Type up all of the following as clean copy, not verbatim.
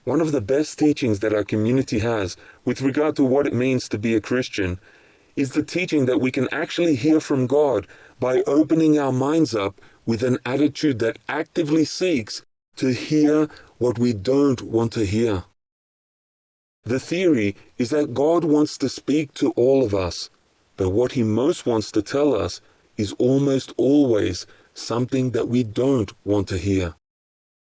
One of the best teachings that our community has with regard to what it means to be a Christian is the teaching that we can actually hear from God by opening our minds up with an attitude that actively seeks to hear what we don't want to hear. The theory is that God wants to speak to all of us, but what He most wants to tell us is almost always something that we don't want to hear.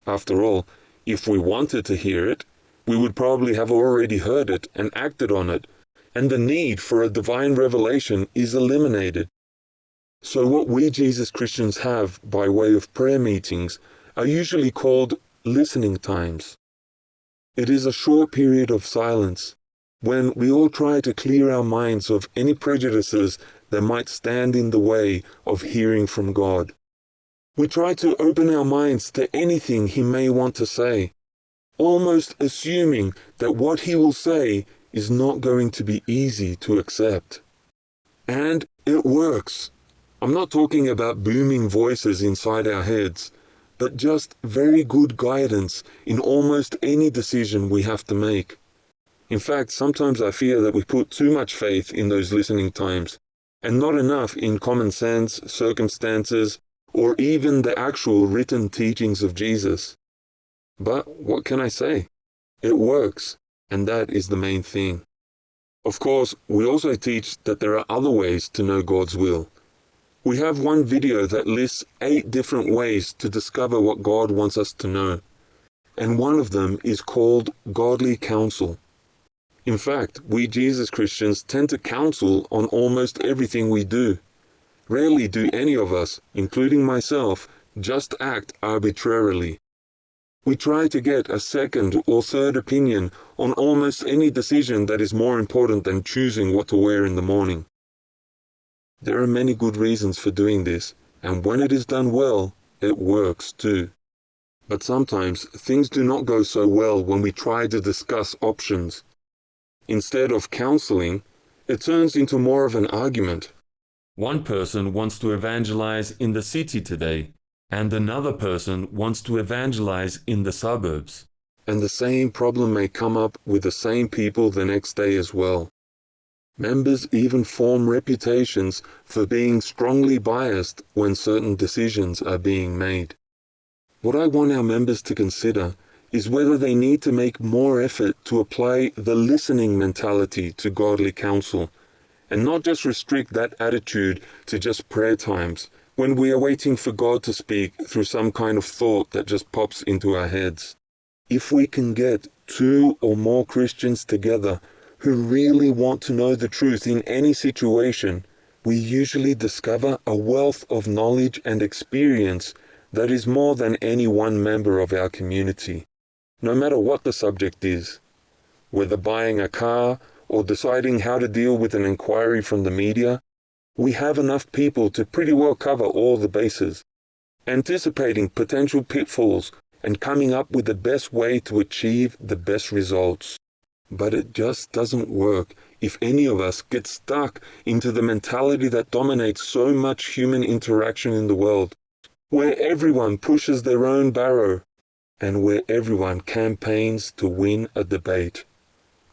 After all, if we wanted to hear it, we would probably have already heard it and acted on it, and the need for a divine revelation is eliminated. So what we Jesus Christians have by way of prayer meetings are usually called listening times. It is a short period of silence when we all try to clear our minds of any prejudices that might stand in the way of hearing from God. We try to open our minds to anything He may want to say, almost assuming that what He will say is not going to be easy to accept. And it works. I'm not talking about booming voices inside our heads, but just very good guidance in almost any decision we have to make. In fact, sometimes I fear that we put too much faith in those listening times, and not enough in common sense, circumstances, or even the actual written teachings of Jesus. But what can I say? It works, and that is the main thing. Of course, we also teach that there are other ways to know God's will. We have one video that lists 8 different ways to discover what God wants us to know, and one of them is called godly counsel. In fact, we Jesus Christians tend to counsel on almost everything we do. Rarely do any of us, including myself, just act arbitrarily. We try to get a second or third opinion on almost any decision that is more important than choosing what to wear in the morning. There are many good reasons for doing this, and when it is done well, it works too. But sometimes things do not go so well when we try to discuss options. Instead of counseling, it turns into more of an argument. One person wants to evangelize in the city today, and another person wants to evangelize in the suburbs. And the same problem may come up with the same people the next day as well. Members even form reputations for being strongly biased when certain decisions are being made. What I want our members to consider is whether they need to make more effort to apply the listening mentality to godly counsel, and not just restrict that attitude to just prayer times, when we are waiting for God to speak through some kind of thought that just pops into our heads. If we can get 2 or more Christians together who really want to know the truth in any situation, we usually discover a wealth of knowledge and experience that is more than any one member of our community, no matter what the subject is. Whether buying a car or deciding how to deal with an inquiry from the media, we have enough people to pretty well cover all the bases, anticipating potential pitfalls and coming up with the best way to achieve the best results. But it just doesn't work if any of us get stuck into the mentality that dominates so much human interaction in the world, where everyone pushes their own barrow, and where everyone campaigns to win a debate.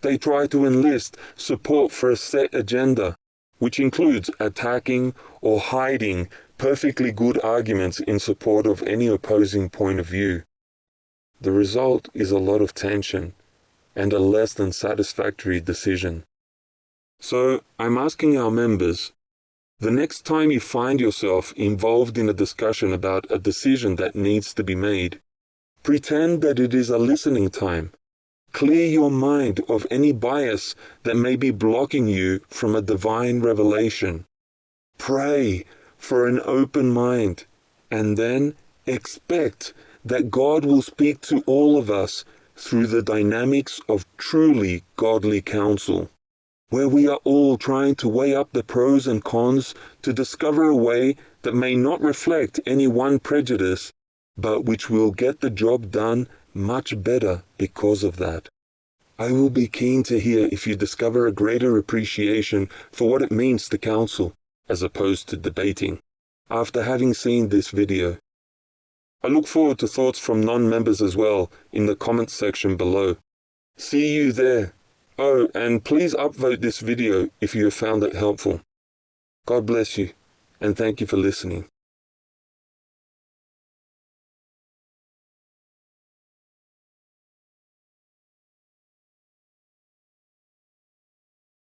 They try to enlist support for a set agenda, which includes attacking or hiding perfectly good arguments in support of any opposing point of view. The result is a lot of tension and a less than satisfactory decision. So I'm asking our members, the next time you find yourself involved in a discussion about a decision that needs to be made, pretend that it is a listening time. Clear your mind of any bias that may be blocking you from a divine revelation. Pray for an open mind, and then expect that God will speak to all of us through the dynamics of truly godly counsel, where we are all trying to weigh up the pros and cons to discover a way that may not reflect any one prejudice, but which will get the job done much better because of that. I will be keen to hear if you discover a greater appreciation for what it means to counsel, as opposed to debating, after having seen this video. I look forward to thoughts from non-members as well in the comments section below. See you there. Oh, and please upvote this video if you have found it helpful. God bless you, and thank you for listening.